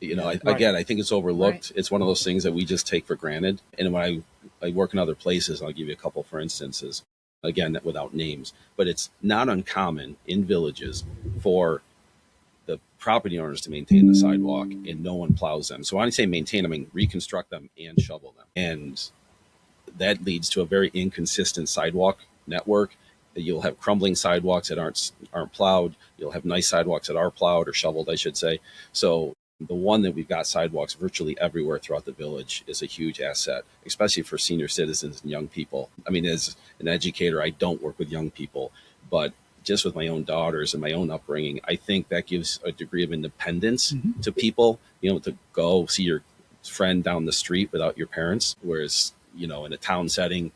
Again, I think it's overlooked. Right. It's one of those things that we just take for granted. And when I work in other places, I'll give you a couple for instances, again, without names, but it's not uncommon in villages for the property owners to maintain the sidewalk and no one plows them. So when I say maintain, I mean reconstruct them and shovel them. And that leads to a very inconsistent sidewalk network. You'll have crumbling sidewalks that aren't plowed. You'll have nice sidewalks that are plowed or shoveled, I should say. So the one that we've got sidewalks virtually everywhere throughout the village is a huge asset, especially for senior citizens and young people. I mean, as an educator, I don't work with young people, but just with my own daughters and my own upbringing, I think that gives a degree of independence to people, to go see your friend down the street without your parents. Whereas, in a town setting,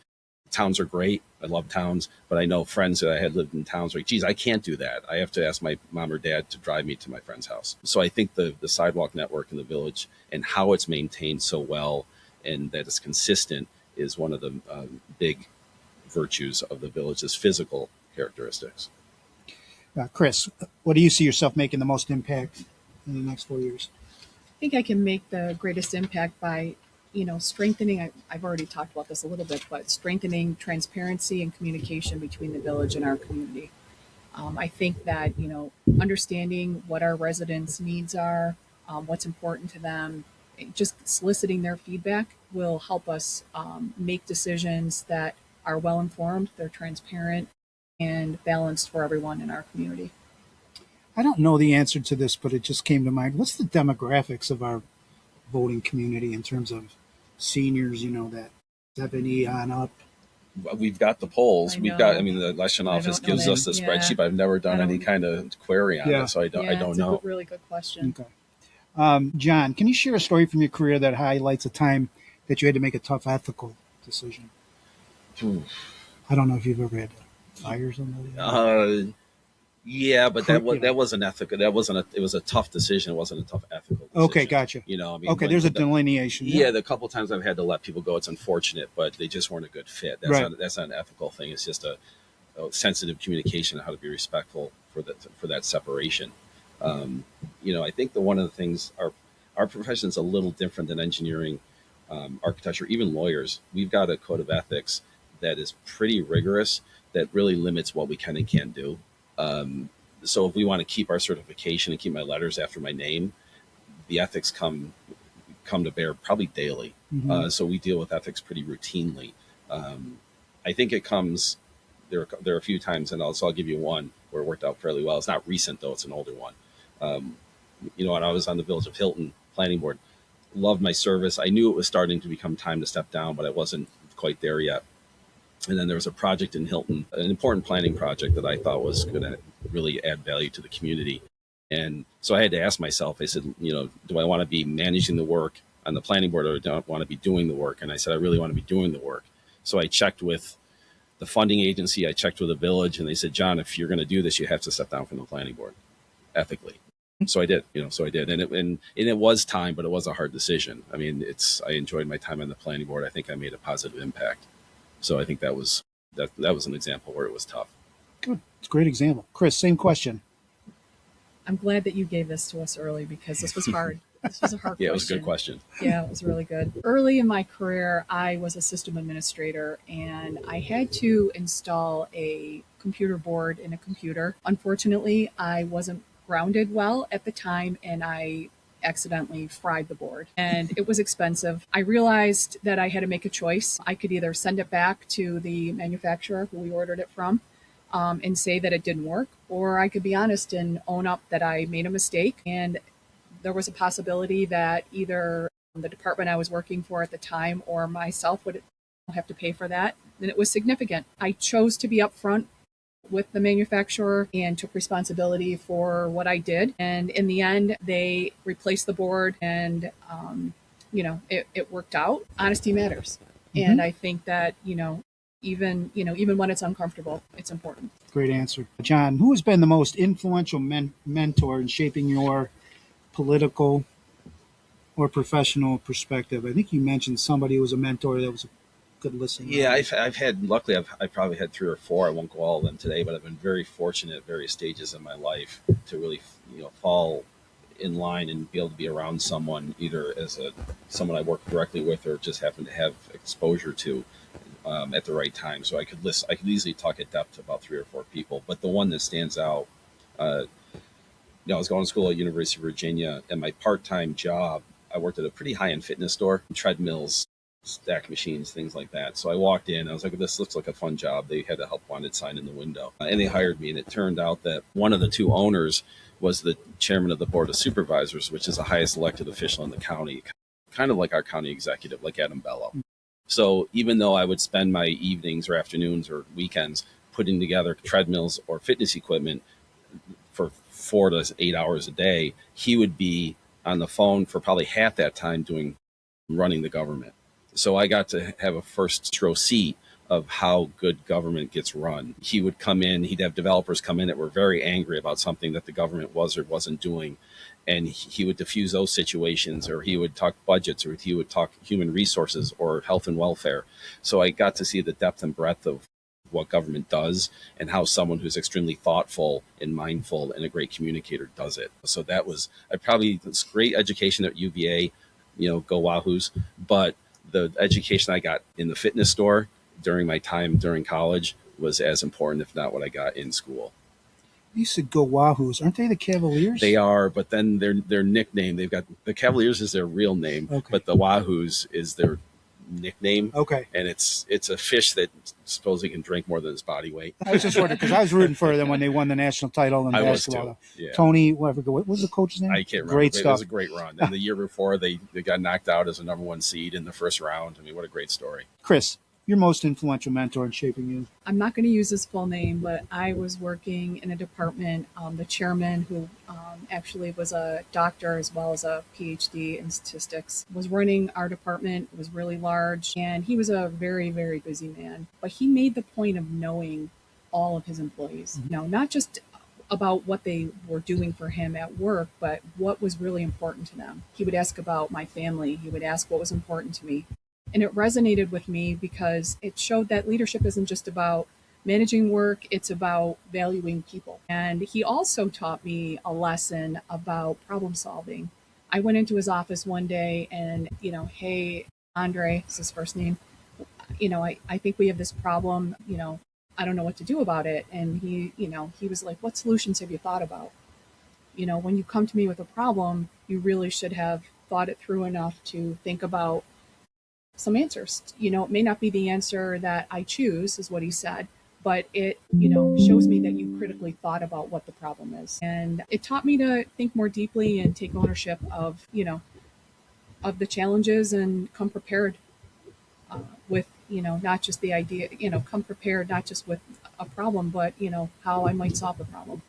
towns are great. I love towns, but I know friends that I had lived in towns like, geez, I can't do that. I have to ask my mom or dad to drive me to my friend's house. So I think the sidewalk network in the village and how it's maintained so well and that it's consistent is one of the big virtues of the village's physical characteristics. Chris, what do you see yourself making the most impact in the next 4 years? I think I can make the greatest impact by, strengthening, I've already talked about this a little bit, but strengthening transparency and communication between the village and our community. I think that, understanding what our residents' needs are, what's important to them, just soliciting their feedback will help us make decisions that are well-informed, they're transparent, and balanced for everyone in our community. I don't know the answer to this, but it just came to mind. What's the demographics of our voting community in terms of seniors, that 70 on up? We've got the polls. I We've know. got, the election office don't know gives them. us the Yeah. spreadsheet, but I've never done I any don't- kind of query on Yeah. it. So I don't It's know. a really good question. Okay. John, can you share a story from your career that highlights a time that you had to make a tough ethical decision? I don't know if you've ever had to fire somebody. Yeah, but that wasn't ethical. It was a tough decision. It wasn't a tough ethical decision. Okay, gotcha. Okay, when there's a delineation. Yeah, the couple of times I've had to let people go, it's unfortunate, but they just weren't a good fit. That's not an ethical thing. It's just a sensitive communication on how to be respectful for that separation. I think one of the things our profession is a little different than engineering, architecture, even lawyers. We've got a code of ethics that is pretty rigorous that really limits what we can and can't do. So if we want to keep our certification and keep my letters after my name, the ethics come to bear probably daily. So we deal with ethics pretty routinely. I think it comes. There are a few times, and I'll give you one where it worked out fairly well. It's not recent though; it's an older one. When I was on the Village of Hilton Planning Board, loved my service. I knew it was starting to become time to step down, but I wasn't quite there yet. And then there was a project in Hilton, an important planning project that I thought was going to really add value to the community. And so I had to ask myself, I said, do I want to be managing the work on the planning board or do I want to be doing the work? And I said, I really want to be doing the work. So I checked with the funding agency, I checked with the village, and they said, John, if you're going to do this, you have to step down from the planning board ethically. So I did, and it was time, but it was a hard decision. I enjoyed my time on the planning board. I think I made a positive impact. So I think that was an example where it was tough. Good. It's a great example. Chris, same question. I'm glad that you gave this to us early because this was hard. This was a hard question. Yeah, it was a good question. Yeah, it was really good. Early in my career, I was a system administrator and I had to install a computer board in a computer. Unfortunately, I wasn't grounded well at the time and I accidentally fried the board and it was expensive. I realized that I had to make a choice. I could either send it back to the manufacturer who we ordered it from and say that it didn't work, or I could be honest and own up that I made a mistake. And there was a possibility that either the department I was working for at the time or myself would have to pay for that. And it was significant. I chose to be upfront with the manufacturer and took responsibility for what I did. And in the end, they replaced the board and, it worked out. Honesty matters. And I think that, even when it's uncomfortable, it's important. Great answer. John, who has been the most influential mentor in shaping your political or professional perspective? I think you mentioned somebody who was a mentor that was a good listener. Yeah, I've probably had 3 or 4. I won't go all of them today, but I've been very fortunate at various stages of my life to really, fall in line and be able to be around someone, either as someone I work directly with or just happen to have exposure to at the right time. So I could listen. I could easily talk at depth to about 3 or 4 people. But the one that stands out, I was going to school at University of Virginia, and my part-time job, I worked at a pretty high-end fitness store, treadmills, stack machines, things like that. So I walked in, I was like, this looks like a fun job. They had a help wanted sign in the window, and they hired me. And it turned out that one of the 2 owners was the chairman of the board of supervisors, which is the highest elected official in the county, kind of like our county executive, like Adam Bello. So even though I would spend my evenings or afternoons or weekends putting together treadmills or fitness equipment for 4 to 8 hours a day, he would be on the phone for probably half that time running the government. So I got to have a first row seat of how good government gets run. He would come in, he'd have developers come in that were very angry about something that the government was or wasn't doing. And he would diffuse those situations, or he would talk budgets, or he would talk human resources or health and welfare. So I got to see the depth and breadth of what government does and how someone who's extremely thoughtful and mindful and a great communicator does it. So that was, it's great education at UVA, go Wahoos. But the education I got in the fitness store during my time during college was as important, if not what I got in school. You said go Wahoos. Aren't they the Cavaliers? They are, but then their nickname, they've got the Cavaliers is their real name, okay, but the Wahoos is their nickname. Okay. And it's a fish that supposedly can drink more than its body weight. I was just wondering because I was rooting for them when they won the national title in basketball. I was too. Yeah. Tony, what was the coach's name? I can't remember. Great stuff. It was a great run. And the year before, they got knocked out as a number 1 seed in the first round. I mean, what a great story. Chris, your most influential mentor in shaping you? I'm not going to use his full name, but I was working in a department. The chairman, who actually was a doctor as well as a PhD in statistics, was running our department. It was really large, and he was a very, very busy man. But he made the point of knowing all of his employees. Mm-hmm. Not just about what they were doing for him at work, but what was really important to them. He would ask about my family. He would ask what was important to me. And it resonated with me because it showed that leadership isn't just about managing work, it's about valuing people. And he also taught me a lesson about problem solving. I went into his office one day and, hey, Andre, is his first name, I think we have this problem, I don't know what to do about it. And he was like, what solutions have you thought about? When you come to me with a problem, you really should have thought it through enough to think about some answers. It may not be the answer that I choose, is what he said, but it, shows me that you critically thought about what the problem is. And it taught me to think more deeply and take ownership of, of the challenges and come prepared with, not just the idea, come prepared, not just with a problem, but, how I might solve the problem.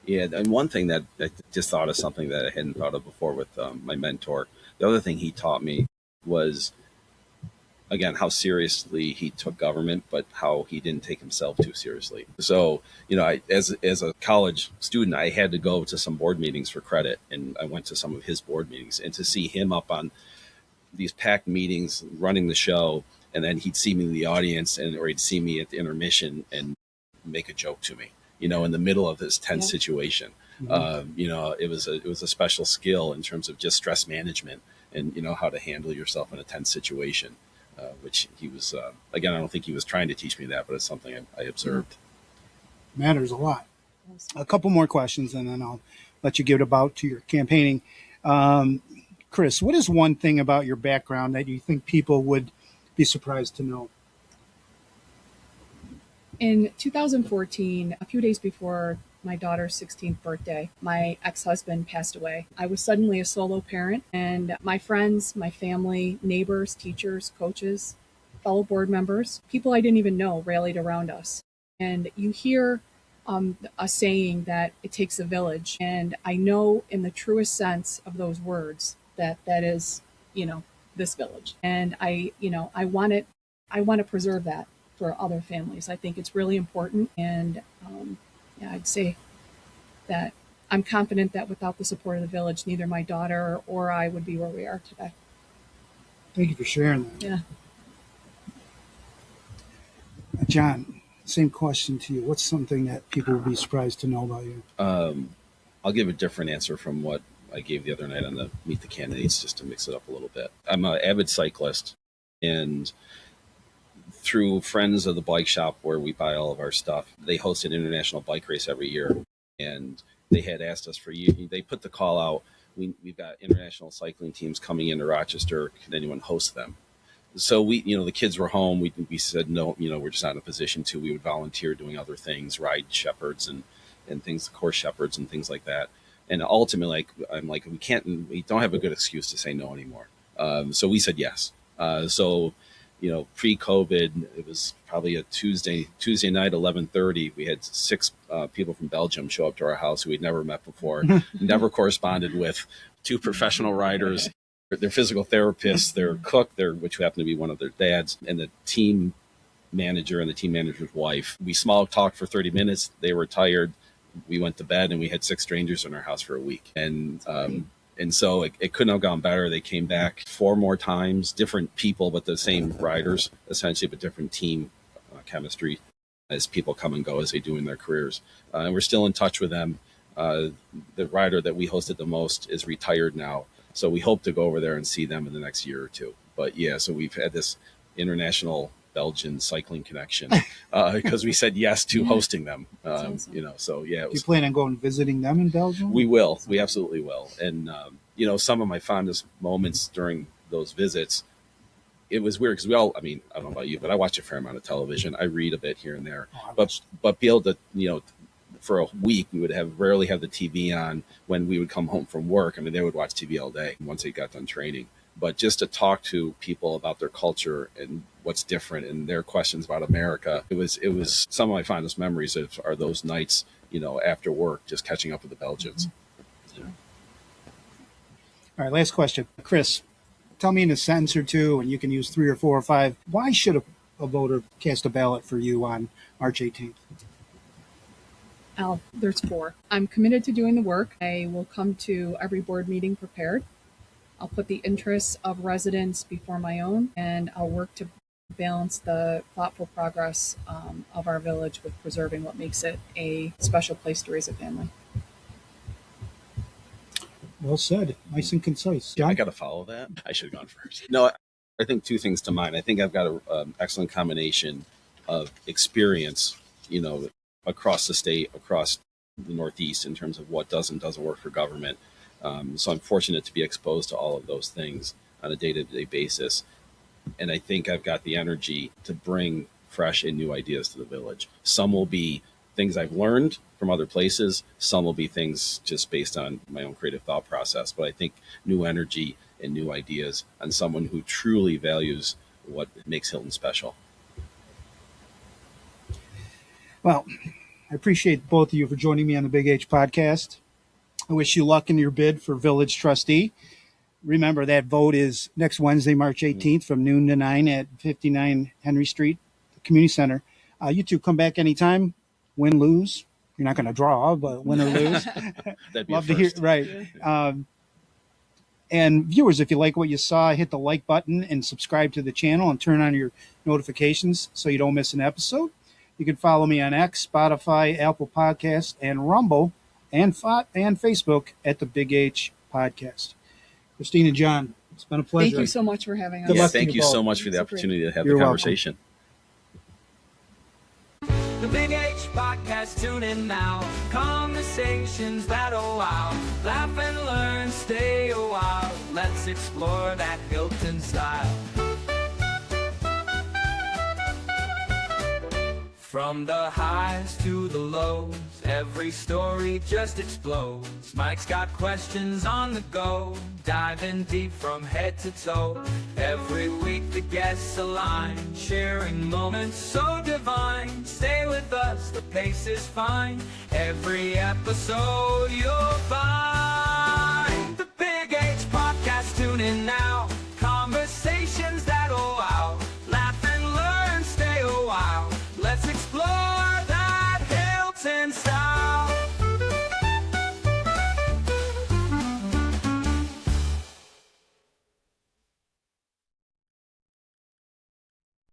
Yeah. And one thing that I just thought of something that I hadn't thought of before with my mentor, the other thing he taught me was, again, how seriously he took government, but how he didn't take himself too seriously. So, as a college student, I had to go to some board meetings for credit, and I went to some of his board meetings, and to see him up on these packed meetings running the show, and then he'd see me in the audience, or he'd see me at the intermission and make a joke to me, in the middle of this tense situation. Mm-hmm. It was a special skill in terms of just stress management and, how to handle yourself in a tense situation. Which he was, again, I don't think he was trying to teach me that, but it's something I observed. Matters a lot. A couple more questions, and then I'll let you give it about to your campaigning. Chris, what is one thing about your background that you think people would be surprised to know? In 2014, a few days before my daughter's 16th birthday, my ex-husband passed away. I was suddenly a solo parent, and my friends, my family, neighbors, teachers, coaches, fellow board members, people I didn't even know rallied around us. And you hear a saying that it takes a village. And I know in the truest sense of those words that is, this village. And I want to preserve that for other families. I think it's really important. And I'd say that I'm confident that without the support of the village, neither my daughter or I would be where we are today. Thank you for sharing that. Yeah. John, same question to you. What's something that people would be surprised to know about you? I'll give a different answer from what I gave the other night on the Meet the Candidates just to mix it up a little bit. I'm an avid cyclist, and through friends of the bike shop where we buy all of our stuff, they host an international bike race every year. And they had asked us for you. They put the call out. We've got international cycling teams coming into Rochester. Can anyone host them? So the kids were home. We said, no, we're just not in a position to. We would volunteer doing other things, ride shepherds and things, course shepherds and things like that. And ultimately, I'm like, we don't have a good excuse to say no anymore. So we said yes. Pre-COVID, it was probably a Tuesday night, 11:30. We had 6 people from Belgium show up to our house who we'd never met before, never corresponded with. 2 professional riders, their physical therapists, their cook, which happened to be one of their dads, and the team manager and the team manager's wife. We small talked for 30 minutes. They were tired. We went to bed, and we had 6 strangers in our house for a week. And so it couldn't have gone better. They came back 4 more times, different people, but the same riders, essentially, but different team chemistry as people come and go as they do in their careers. And we're still in touch with them. The rider that we hosted the most is retired now. So we hope to go over there and see them in the next year or 2. But yeah, so we've had this international Belgian cycling connection because we said yes to hosting them. Awesome. So yeah. Do you plan on going and visiting them in Belgium? We will. We absolutely will. And some of my fondest moments during those visits, it was weird because I don't know about you, but I watch a fair amount of television. I read a bit here and there, but be able to, for a week, we would rarely have the TV on when we would come home from work. They would watch TV all day once they got done training. But just to talk to people about their culture and what's different and their questions about America, it was some of my fondest memories are those nights, after work, just catching up with the Belgians. Mm-hmm. Yeah. All right, last question. Chris, tell me in a sentence or 2, and you can use 3 or 4 or 5, why should a voter cast a ballot for you on March 18th? There's 4. I'm committed to doing the work. I will come to every board meeting prepared. I'll put the interests of residents before my own, and I'll work to balance the thoughtful progress of our village with preserving what makes it a special place to raise a family. Well said. Nice and concise. John? I got to follow that. I should have gone first. No, I think 2 things to mind. I think I've got an excellent combination of experience, across the state, across the Northeast in terms of what does and doesn't work for government. So I'm fortunate to be exposed to all of those things on a day-to-day basis. And I think I've got the energy to bring fresh and new ideas to the village. Some will be things I've learned from other places. Some will be things just based on my own creative thought process. But I think new energy and new ideas on someone who truly values what makes Hilton special. Well, I appreciate both of you for joining me on the Big H podcast. I wish you luck in your bid for Village Trustee. Remember, that vote is next Wednesday, March 18th from noon to 9 at 59 Henry Street, the Community Center. You 2 come back anytime, win, lose. You're not going to draw, but win or lose. That'd be Love to hear. Right. And viewers, if you like what you saw, hit the like button and subscribe to the channel and turn on your notifications so you don't miss an episode. You can follow me on X, Spotify, Apple Podcasts, and Rumble, and Facebook at the Big H Podcast. Christine and John, it's been a pleasure. Thank you so much for having us. Yeah, thank you so much for the opportunity to have the conversation. The Big H Podcast, tune in now. Conversations that'll wow. Laugh and learn, stay a while. Let's explore that Hilton style. From the highs to the lows, every story just explodes. Mike's got questions on the go, diving deep from head to toe. Every week the guests align, sharing moments so divine. Stay with us, the pace is fine. Every episode you'll find